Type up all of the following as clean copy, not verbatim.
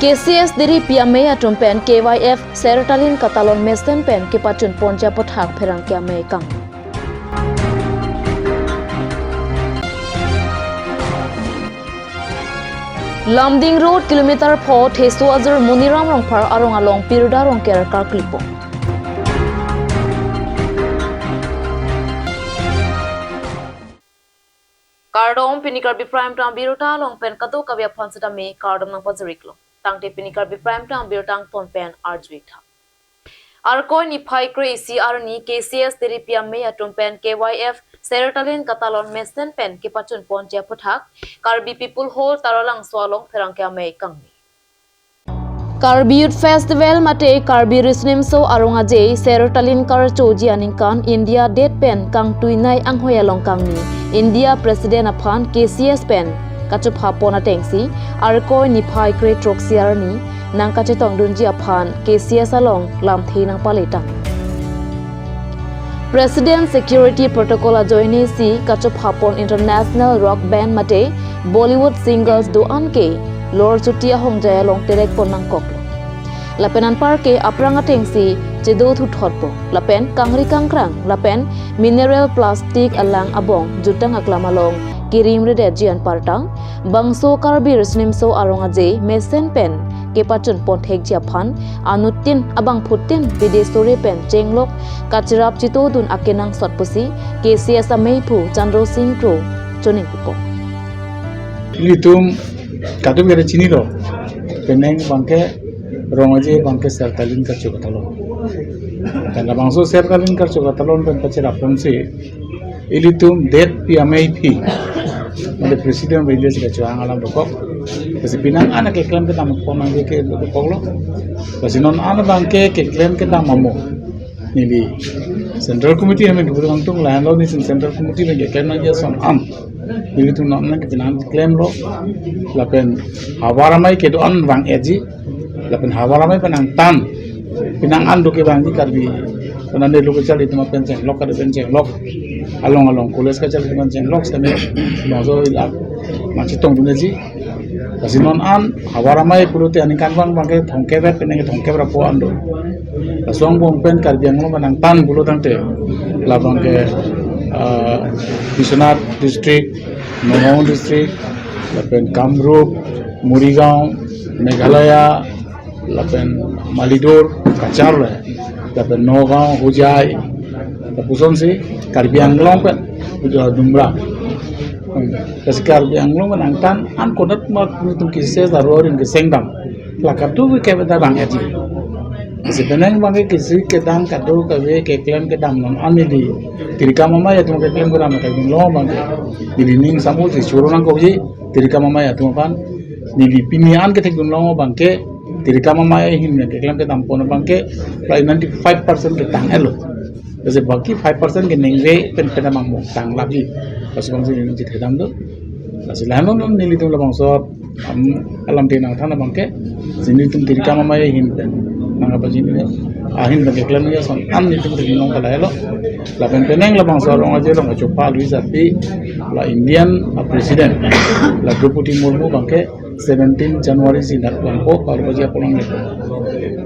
KCS diri PMA atum pen KYF Sertalin katalon mesten pen ke pacun ponja pothak pherang KMA kang. Lamding Road kilometer 4 Thesu Azur Muniram Rongphar arong along Pirda Rongker Karklipo. Kardom pinikar bi prime time birota long pen kato kavya phonsita me kardom nang pazariklo. Tangte pinikar bi prime time birotang ton pen arjwitha. Arko ni phai crazy arni KCS therapy me atum pen KYF Sertalin katalon mesten pen ke pachun ponja pothak Karbi people hol taralang swalong pherang kya me kangni. Karbi Youth Festival mate Karbi Risnim so arunga je Sertalin kar choji aningkan India date pen kang tuinai anghoyalong kangni India President aphan KCS pen kachup hapona tengsi arko ni phai kre troxiarni nang kachetong dunji aphan KCS along lam thinang paletang. President Security Protocol ajoine si kachup hapon International Rock Band mate Bollywood singers do anke Lord Chutia Hongjaya long terek ponang koklo. Lapenan parke apranga tengsi chedo thu thotpo lapen kangri kangkrang lapen mineral plastic alang abong jutang aklamalong kirim re jian partang bangso Karbi Risnim so arong aje mesen pen ke pachun ponthek japhan anutin abang phutin bidesore pen chenglok kachirap chito dun akenang sotpusi KCS ameipu Chandro Singh pro choning pipo litum kadu gere chini ro peneng bangke rongaje bangke Sertalin ka chokatalon kana bangso Sertalin ka chokatalon pen pachira ponse ilitum det PMAP the president village ka chuang alam bokok kasi pinang anak ke klem ke dam pomang ke bokok lo kasi non ana bangke ke klem ke dam mamo nili central committee ame dubur ngtung lan lo ni central committee me ke klem na je son am ilitum non na ke pinang klem lo lapen hawaramai ke do an bang eji lapen hawaramai penang tan pinang an do ke bang di Karbi Penanda lu kecil itu mah penceng lok ada penceng lok along kules kecil itu penceng lok sampai bangso ilak masih tong dunia sih kasih non an hawaramai puluh tiang ikan bang bangke thongke ber penenge thongke berapa ando kasong bong pen Karbi yang lo menang tan puluh tangte lah bangke Biswanath district Nongong district lapen Kamrup Murigaon Meghalaya lapen Malidur Kachar lah dapat Nogao, Hujai, tapuson si Karbi Anglong pen, udah Dumra. Kasi Karbi Anglong menangkan an konat mak itu kisah darurin kesengdam. Lakar tu we kebe dabang aji. Kasi peneng bangke kisi kedang kado kebe keklem kedam non anili. Tirika mama ya tu keklem kedam kebe long bangke. Dilining samu si suruh nang koji tirika mama ya tu pan. Nili pinian ketek long bangke. Tirika mama hin ne kelam ke tampon bangke prai 95% ke tang elo jadi baki 5% ke nengwe pen mang mo tang lagi pas bang sini ni thedam do kasi lanon non nili tum labang so alam tena thana bangke sini tum tirika mama hin pen nang apa sini ahin bangke kelam ya son an ni tum ring nong kala elo la pen peneng labang so rong aje rong chopa lui sapi la Indian president la Draupadi Murmu bangke 17 Januari sinar lampo kalau baca pulang itu.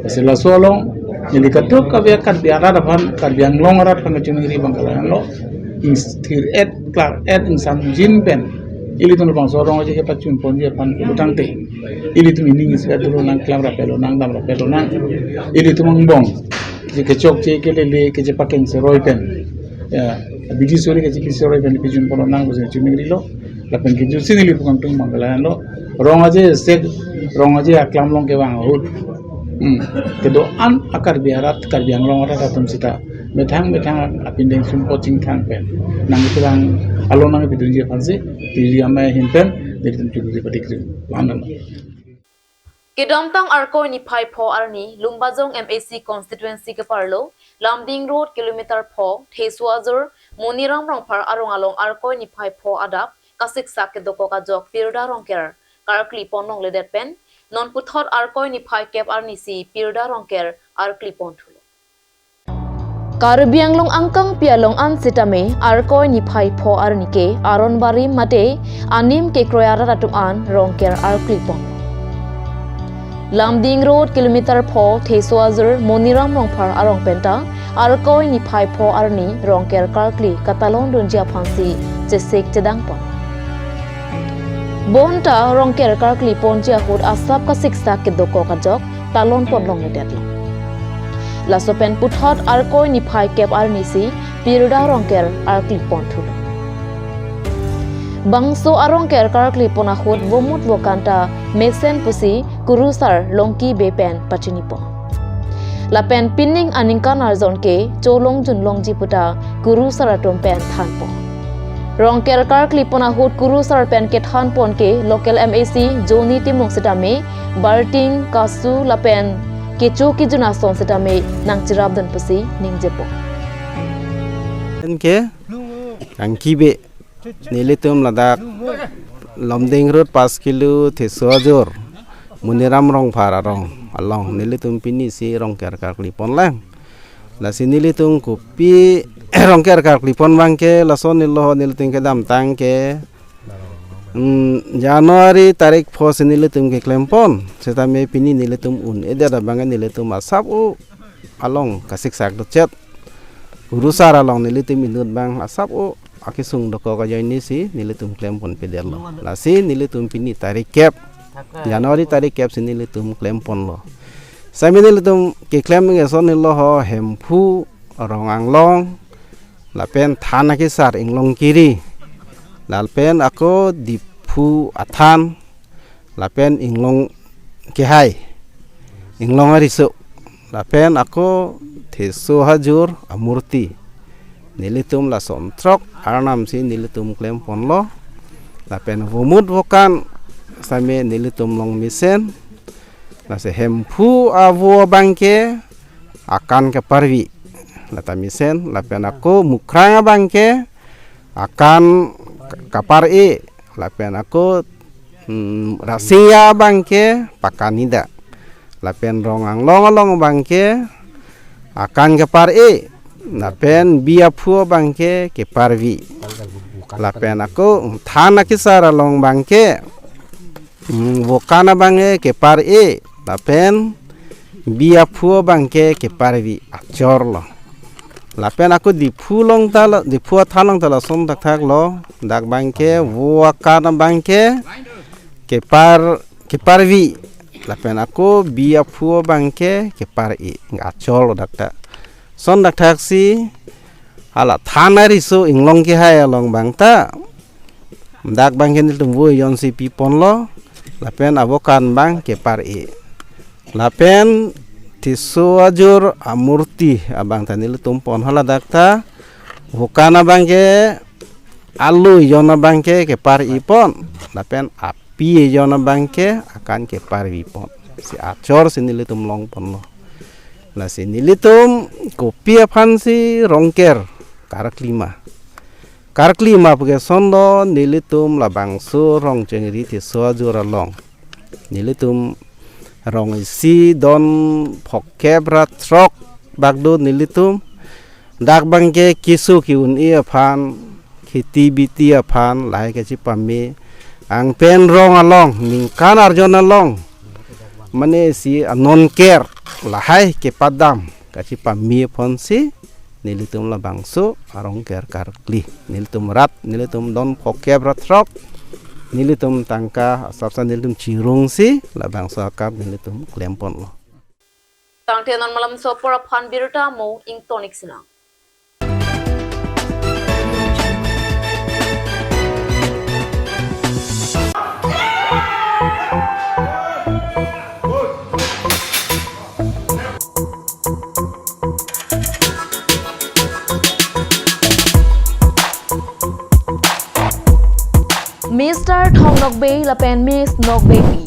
Hasil solong jadi katuk kavya karbiara dapat karbiang long arat pengecun iri bangkalan lo instir klar insan jin pen ili tu bang sorong aja hebat cun pon dia pan utang te ili tu ini isya dulu nang klam rapelo nang dam rapelo nang ili tu mangbong kecok ce kelele kecepakeng seroi pen ya biji sore kecik seroi pen pijun pon nang bose cun iri lo lapen keju sini li bukan tung bangkalan lo rong aja aklam long ke bang hut kedo an akar biarat karbiang long ora tatum sita metang apindeng sumpo cingkang pen nang itu lang alon nang bidun je panse tiri amai hinten dari tentu di patikri landan Kedomtang arko ni phai pho arni Lumbajong MAC constituency ke parlo Lamding Road kilometer 4 Thesu Azur Muniram Rongphar arong along arko ni phai pho adap kasik sak ke doko ka jok Pirda Rongker Karkli ponong ledet pen non puthot arkoi ni phai kep arni si Pirda Rongker arkli pon thulo Karbi Anglong angkang pialong an sitame arkoi ni phai pho arni ke aron bari mate anim ke kroyara ratum an Rongker arkli pon Lamding Road kilometer pho Theswazur Moniram Rongphar arong penta arkoi ni phai pho arni rongker karkli katalon dunjia phansi chesek chedangpon bonta rongker karkli ponjia hut asap ka siksa kedoko kajok talon podlong nedetlo lasopen puthot arkoi ni phai kep arni si piruda rongker arkli ponthul bangso arongker karkli pona hut bomut vokanta mesen pusi kurusar longki bepen pachinipo lapen pinning aningkan arzon ke cholong junlong jiputa kurusar atompen thanpo rongker karkli pona hut kurusar pen ke thanpon ke local MAC joni timong setame barting kasu lapen kecho ki juna son setame nangchirabdan pusi ningjepo enke angkibe nilitum ladak Lamding Road 5 kilo Theswazur Muniram Rongphar arong along nilitum pini si rongker karkli pon lang la si nilitum kopi rongker karkli pon bangke la son nilo nilitum ke dam tangke Januari tarik pos nilitum ke klempon setame pini nilitum un eda da bangan nilitum asap u along kasik sak docet urusar along nilitum inut bang asap u akisung doko kaja ini si nilitum klempon pedelo la si nilitum pini tarik kep Januari tarik kep si nilitum klempon lo sami nilitum ke klem nge son nilo ho hempu rong anglong la pen thana ki sar inglong kiri la pen ako dipu athan la pen inglong ke hai inglong ariso la pen ako Theswazur amurti nilitum la sontrok arnam si nilitum klempon lo la pen vomut vokan same nilitum long misen la se hempu avo bangke akan ke parvi la ta misen la pen ako mukranga bangke akan kapar e la pen ako rasia bangke pakanida la pen rongang long bangke akan kapar e lapen biya phuo bangke ke parvi lapen ako thana kisara long bangke vokana bangke ke par e lapen biya phuo bangke ke parvi achor lo lapen ako di phulong tala di phuo thalong tala som tak thak lo dak bangke vokana bangke ke parvi lapen ako biya phuo bangke ke par e achor lo dakta son dak taksi ala thanari so inglong ki hai along bangta dak bangken tumbu yon si pipon lo lapen avokan bang ke par e lapen Theswazur amurti abang tanil tumpon hala dakta vokana bangke alu yona bangke ke par ipon lapen api yona bangke akan ke par ipon si acor sinil tum long pon lo la si nilitum kopi aphansi rongker karklima page sondo nilitum la bangsu rong chengri Theswazur along nilitum rong isi don phokebra trok bagdo nilitum dak bangke kisu kiun i aphan khiti biti aphan lai ke chi pami ang pen rong along ningkan arjon along mane si non care lahai ke padam kaci pami ponsi nilitum la bangsu arong ker karkli nilitum rat nilitum don phokeb ratrok nilitum tangka sabsa nilitum cirung si la bangsu akap nilitum klempon lo tangte non malam sopora phan biruta mo ing tonic sina Mr. Thong Nok Bay lapen Miss Nok Baby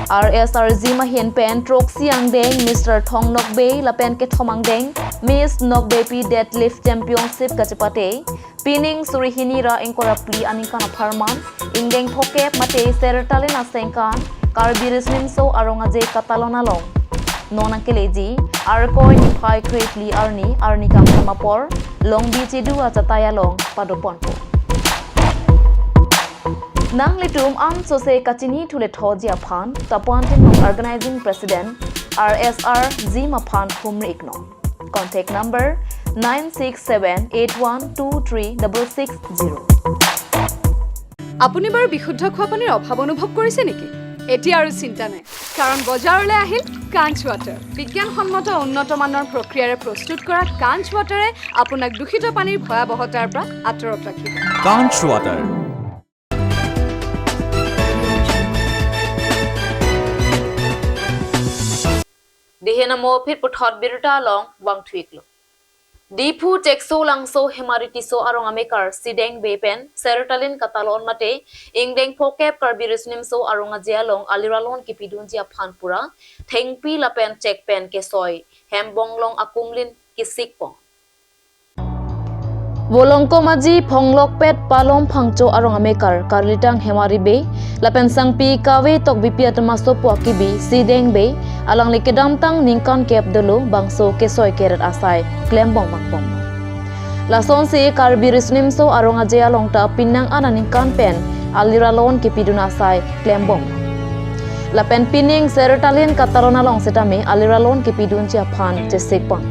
RSRG mahin pen trok siang deng Mr. Thong Nok Bay lapen ke thomang deng Miss Nok Baby deadlift championship kachapate pining surihini ra engkora pli aningkana pharman ingdeng thoke mate sertalena sengkan karbirismin so aronga je katalona long nona keleji arkoi ni phai greatly arni kam samapor long bichi duwa chataya long padopon Nang litum am sose kachini thule thojia phan tapuantin ng organizing president RSR Zima Phan Humri Ikno. Contact number 96781236660. আপুনি বাৰু বিশুদ্ধ খোৱা পানীৰ অভাৱ অনুভৱ কৰিছে নেকি? এতিয়া আৰু চিন্তা নাই, কাৰণ বজাৰলৈ আহিল কাঞ্চ ৱাটাৰ। বিজ্ঞানসন্মত উন্নত মানৰ প্ৰক্ৰিয়াৰে প্ৰস্তুত কৰা কাঞ্চ ৱাটাৰে আপোনাক দূষিত পানীৰ ভয়াৱহতাৰ পৰা আঁতৰত ৰাখিব। কাঞ্চ water. Dihena mo phit puthot birta long wang thuiklo. Dipu tekso langso hemaritiso arong amekar sideng bepen sertalin katalon mate ingdeng phokep karbirisnim so arong ajialong aliralon kipidun jia phanpura thengpi lapen checkpen kesoi hembonglong akumlin kisikpong. Wolongko maji phonglok pet palom phangcho arong amekar karlitang hemaribe lapen sangpi kawe tok bipiat maso puakibi sideng be alang likedam tang ningkan kep dulu bangso kesoi keret asai klembong makpong. Lason si karbirisnim so arong ajaya longta pinang ana ningkan pen aliralon kipidun asai klembong. Lapen pining sertalin katarona long setame aliralon kipidun chia phan chesikpong.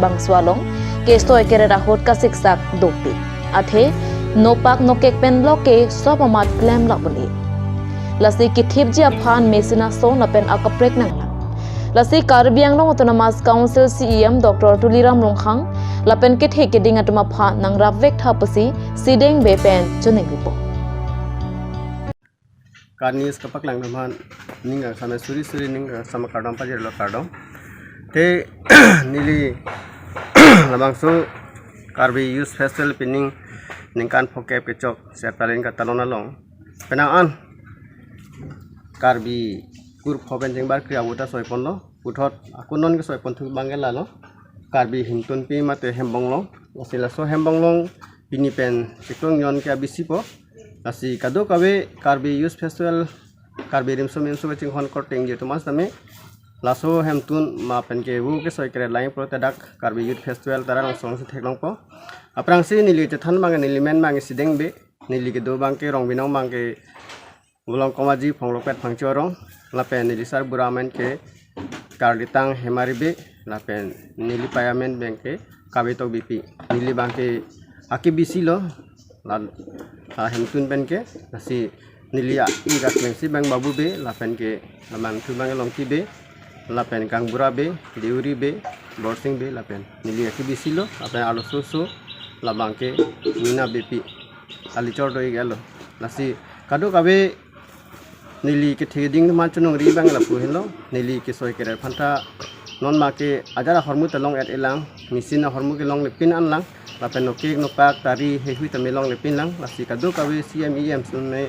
Bangswalong kesoi keret ahot kasiksak dopi. Athe nopak nokek pen loke sopamat klem lakbali. Lasi kithip jia phan mesina so napen akaprek nang. Lasi Karbiang Long Autonomous Council CEM Dr. Tuliram Longkhang lapen kithe keding atuma pha nang ravek thapasi sideng bepen chuning ripo. Karnis kapak lang naman ninga sama suri ninga sama kardom pajir lo kardom. Te nili lamang so Karbi Youth Festival pining ningkan phokep kecok sertalin katalona long. Penaan Karbi kur phoben jengbar kriya uta soipon lo uthot akunon ke soipon thu bangela lo Karbi hintun pi mate hembong lo asila so hembong long pini pen sikong yon ke abisi po asi kado kawe Karbi Youth Festival Karbi rimso ke chinghon korting je tumas tame laso hemtun ma pen ke wu ke soi kre lai pro tadak Karbi Youth Festival tarang song se theklong po aprang si nili te than mang nili men mang sideng be nili ke do bang ke rong binong mang ke Bulong komaji phonglokpet phangchorong lapen nilisar buramen ke karlitang hemaribe lapen nili payamen bengke kabetok bipi nili bangke akibisi lo la hemtun benke nasi nili igat mengsi bang babu be lapen ke lamang tu bang longki be lapen kang bura be diuri be borsing be lapen nili akibisi lo lapen alo susu labangke nina bipi alichor doi gelo nasi kado kabe nili ke theding ma chunung ri bang la pu helo nili ke soi ke phanta non ma ke ajara hormu talong et elang misina hormu ke long le pin an lang la pen no ke no pak tari he hui ta melong le pin lang la si ka do ka we CMEM sun me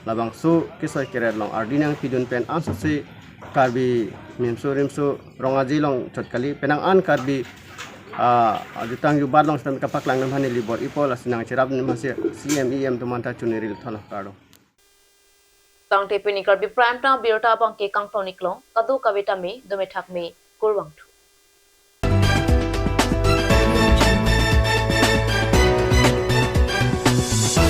la bang so ke soi ke long ardinang pidun pen an so se Karbi mimso rimso rongaji long chotkali penang an Karbi ajutang yu badlong stam kapak lang nam hanili bor ipol asinang cherap ni mase CMEM to manta chuniril thola karo Tang te pinikar bi prime time birta bang ke kang tonik long kadu kavita me domethak me kurwang thu.